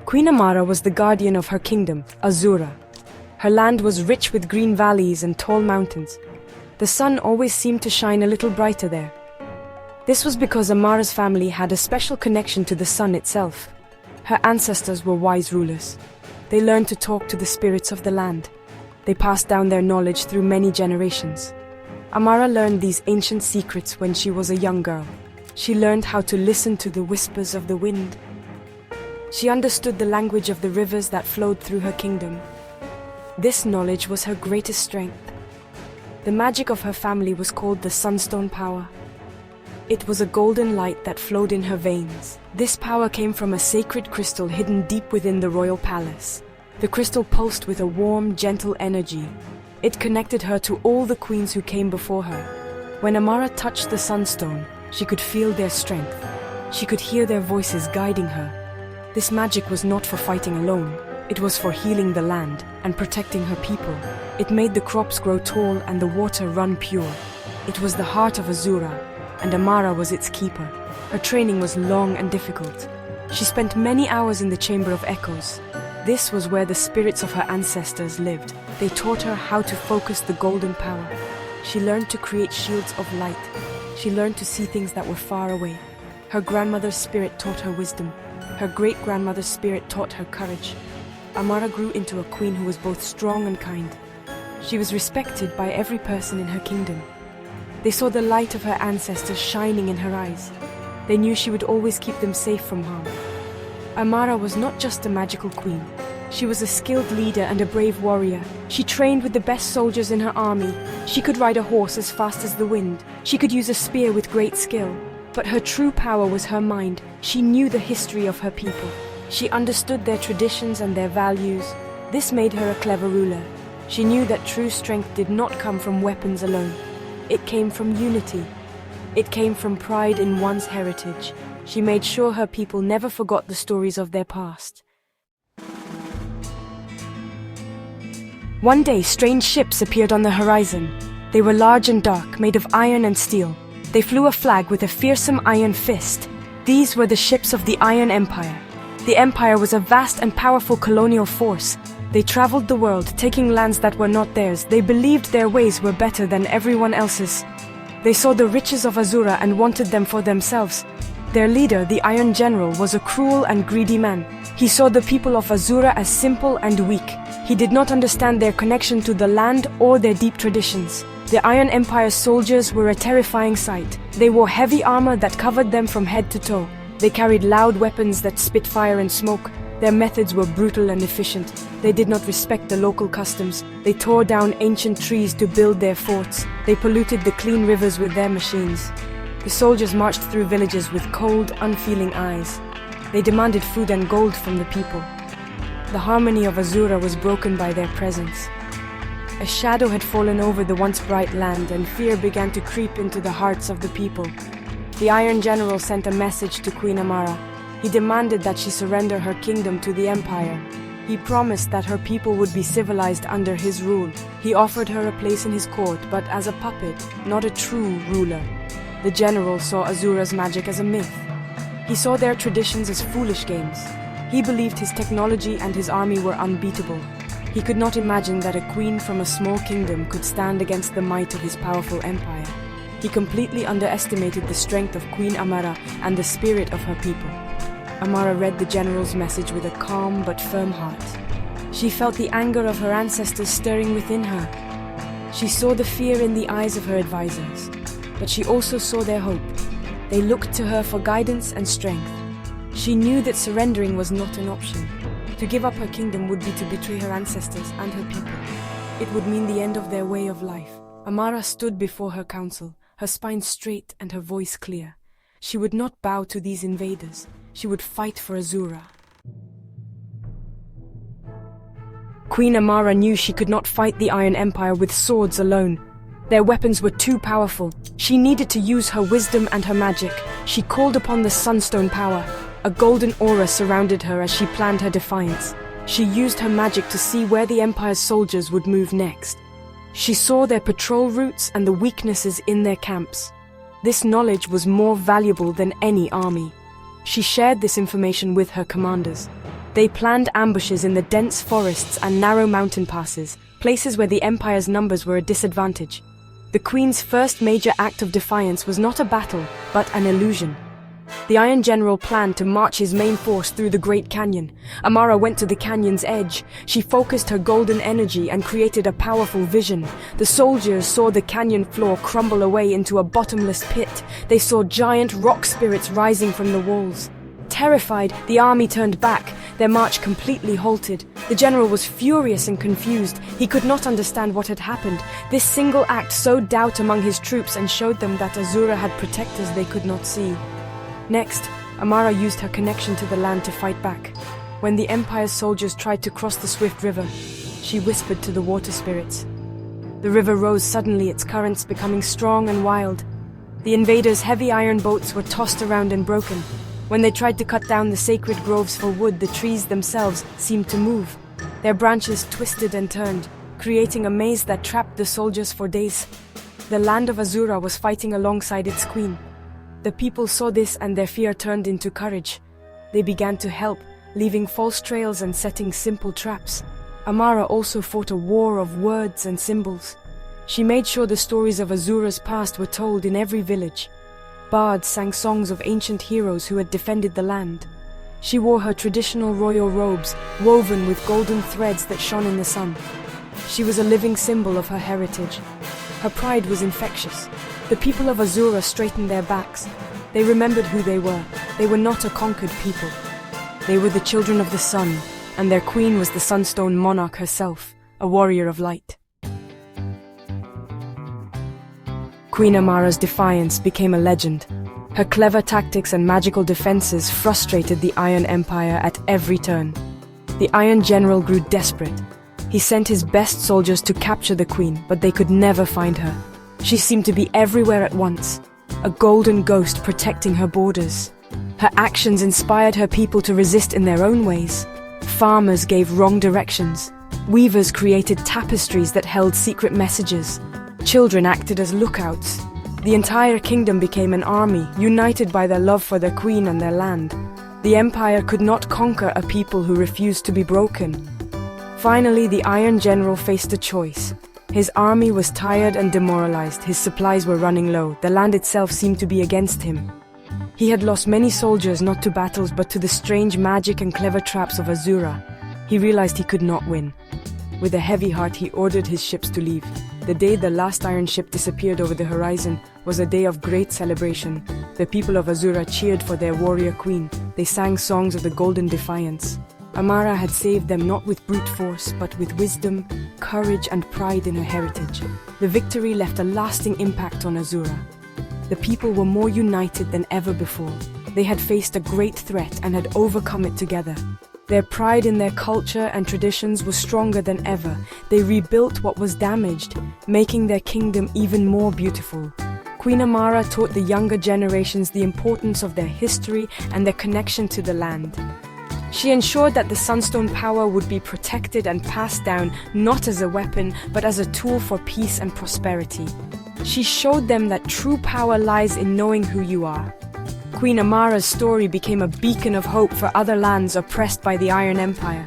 Queen Amara was the guardian of her kingdom, Azura. Her land was rich with green valleys and tall mountains. The sun always seemed to shine a little brighter there. This was because Amara's family had a special connection to the sun itself. Her ancestors were wise rulers. They learned to talk to the spirits of the land. They passed down their knowledge through many generations. Amara learned these ancient secrets when she was a young girl. She learned how to listen to the whispers of the wind. She understood the language of the rivers that flowed through her kingdom. This knowledge was her greatest strength. The magic of her family was called the Sunstone Power. It was a golden light that flowed in her veins. This power came from a sacred crystal hidden deep within the royal palace. The crystal pulsed with a warm, gentle energy. It connected her to all the queens who came before her. When Amara touched the Sunstone, she could feel their strength. She could hear their voices guiding her. This magic was not for fighting alone. It was for healing the land and protecting her people. It made the crops grow tall and the water run pure. It was the heart of Azura, and Amara was its keeper. Her training was long and difficult. She spent many hours in the Chamber of Echoes. This was where the spirits of her ancestors lived. They taught her how to focus the golden power. She learned to create shields of light. She learned to see things that were far away. Her grandmother's spirit taught her wisdom. Her great-grandmother's spirit taught her courage. Amara grew into a queen who was both strong and kind. She was respected by every person in her kingdom. They saw the light of her ancestors shining in her eyes. They knew she would always keep them safe from harm. Amara was not just a magical queen. She was a skilled leader and a brave warrior. She trained with the best soldiers in her army. She could ride a horse as fast as the wind. She could use a spear with great skill. But her true power was her mind. She knew the history of her people. She understood their traditions and their values. This made her a clever ruler. She knew that true strength did not come from weapons alone. It came from unity. It came from pride in one's heritage. She made sure her people never forgot the stories of their past. One day, strange ships appeared on the horizon. They were large and dark, made of iron and steel. They flew a flag with a fearsome iron fist. These were the ships of the Iron Empire. The Empire was a vast and powerful colonial force. They traveled the world, taking lands that were not theirs. They believed their ways were better than everyone else's. They saw the riches of Azura and wanted them for themselves. Their leader, the Iron General, was a cruel and greedy man. He saw the people of Azura as simple and weak. He did not understand their connection to the land or their deep traditions. The Iron Empire's soldiers were a terrifying sight. They wore heavy armor that covered them from head to toe. They carried loud weapons that spit fire and smoke. Their methods were brutal and efficient. They did not respect the local customs. They tore down ancient trees to build their forts. They polluted the clean rivers with their machines. The soldiers marched through villages with cold, unfeeling eyes. They demanded food and gold from the people. The harmony of Azura was broken by their presence. A shadow had fallen over the once bright land, and fear began to creep into the hearts of the people. The Iron General sent a message to Queen Amara. He demanded that she surrender her kingdom to the Empire. He promised that her people would be civilized under his rule. He offered her a place in his court, but as a puppet, not a true ruler. The general saw Azura's magic as a myth. He saw their traditions as foolish games. He believed his technology and his army were unbeatable. He could not imagine that a queen from a small kingdom could stand against the might of his powerful empire. He completely underestimated the strength of Queen Amara and the spirit of her people. Amara read the general's message with a calm but firm heart. She felt the anger of her ancestors stirring within her. She saw the fear in the eyes of her advisors, but she also saw their hope. They looked to her for guidance and strength. She knew that surrendering was not an option. To give up her kingdom would be to betray her ancestors and her people. It would mean the end of their way of life. Amara stood before her council, her spine straight and her voice clear. She would not bow to these invaders. She would fight for Azura. Queen Amara knew she could not fight the Iron Empire with swords alone. Their weapons were too powerful. She needed to use her wisdom and her magic. She called upon the Sunstone Power. A golden aura surrounded her as she planned her defiance. She used her magic to see where the Empire's soldiers would move next. She saw their patrol routes and the weaknesses in their camps. This knowledge was more valuable than any army. She shared this information with her commanders. They planned ambushes in the dense forests and narrow mountain passes, places where the Empire's numbers were a disadvantage. The Queen's first major act of defiance was not a battle, but an illusion. The Iron General planned to march his main force through the Great Canyon. Amara went to the canyon's edge. She focused her golden energy and created a powerful vision. The soldiers saw the canyon floor crumble away into a bottomless pit. They saw giant rock spirits rising from the walls. Terrified, the army turned back, their march completely halted. The general was furious and confused. He could not understand what had happened. This single act sowed doubt among his troops and showed them that Azura had protectors they could not see. Next, Amara used her connection to the land to fight back. When the Empire's soldiers tried to cross the swift river, she whispered to the water spirits. The river rose suddenly, its currents becoming strong and wild. The invaders' heavy iron boats were tossed around and broken. When they tried to cut down the sacred groves for wood, the trees themselves seemed to move. Their branches twisted and turned, creating a maze that trapped the soldiers for days. The land of Azura was fighting alongside its queen. The people saw this and their fear turned into courage. They began to help, leaving false trails and setting simple traps. Amara also fought a war of words and symbols. She made sure the stories of Azura's past were told in every village. Bards sang songs of ancient heroes who had defended the land. She wore her traditional royal robes, woven with golden threads that shone in the sun. She was a living symbol of her heritage. Her pride was infectious. The people of Azura straightened their backs. They remembered who they were. They were not a conquered people. They were the children of the sun, and their queen was the Sunstone Monarch herself, a warrior of light. Queen Amara's defiance became a legend. Her clever tactics and magical defenses frustrated the Iron Empire at every turn. The Iron General grew desperate. He sent his best soldiers to capture the queen, but they could never find her. She seemed to be everywhere at once, a golden ghost protecting her borders. Her actions inspired her people to resist in their own ways. Farmers gave wrong directions. Weavers created tapestries that held secret messages. Children acted as lookouts. The entire kingdom became an army, united by their love for their queen and their land. The empire could not conquer a people who refused to be broken. Finally, the Iron General faced a choice. His army was tired and demoralized, his supplies were running low, the land itself seemed to be against him. He had lost many soldiers not to battles but to the strange magic and clever traps of Azura. He realized he could not win. With a heavy heart, he ordered his ships to leave. The day the last iron ship disappeared over the horizon was a day of great celebration. The people of Azura cheered for their warrior queen. They sang songs of the Golden Defiance. Amara had saved them not with brute force, but with wisdom, courage, and pride in her heritage. The victory left a lasting impact on Azura. The people were more united than ever before. They had faced a great threat and had overcome it together. Their pride in their culture and traditions was stronger than ever. They rebuilt what was damaged, making their kingdom even more beautiful. Queen Amara taught the younger generations the importance of their history and their connection to the land. She ensured that the Sunstone power would be protected and passed down not as a weapon, but as a tool for peace and prosperity. She showed them that true power lies in knowing who you are. Queen Amara's story became a beacon of hope for other lands oppressed by the Iron Empire.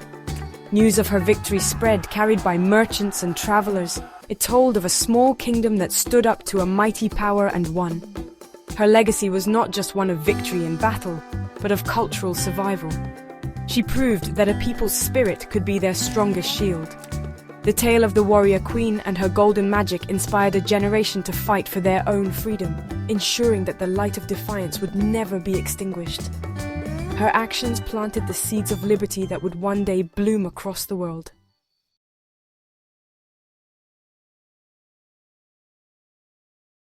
News of her victory spread, carried by merchants and travelers. It told of a small kingdom that stood up to a mighty power and won. Her legacy was not just one of victory in battle, but of cultural survival. She proved that a people's spirit could be their strongest shield. The tale of the warrior queen and her golden magic inspired a generation to fight for their own freedom, ensuring that the light of defiance would never be extinguished. Her actions planted the seeds of liberty that would one day bloom across the world.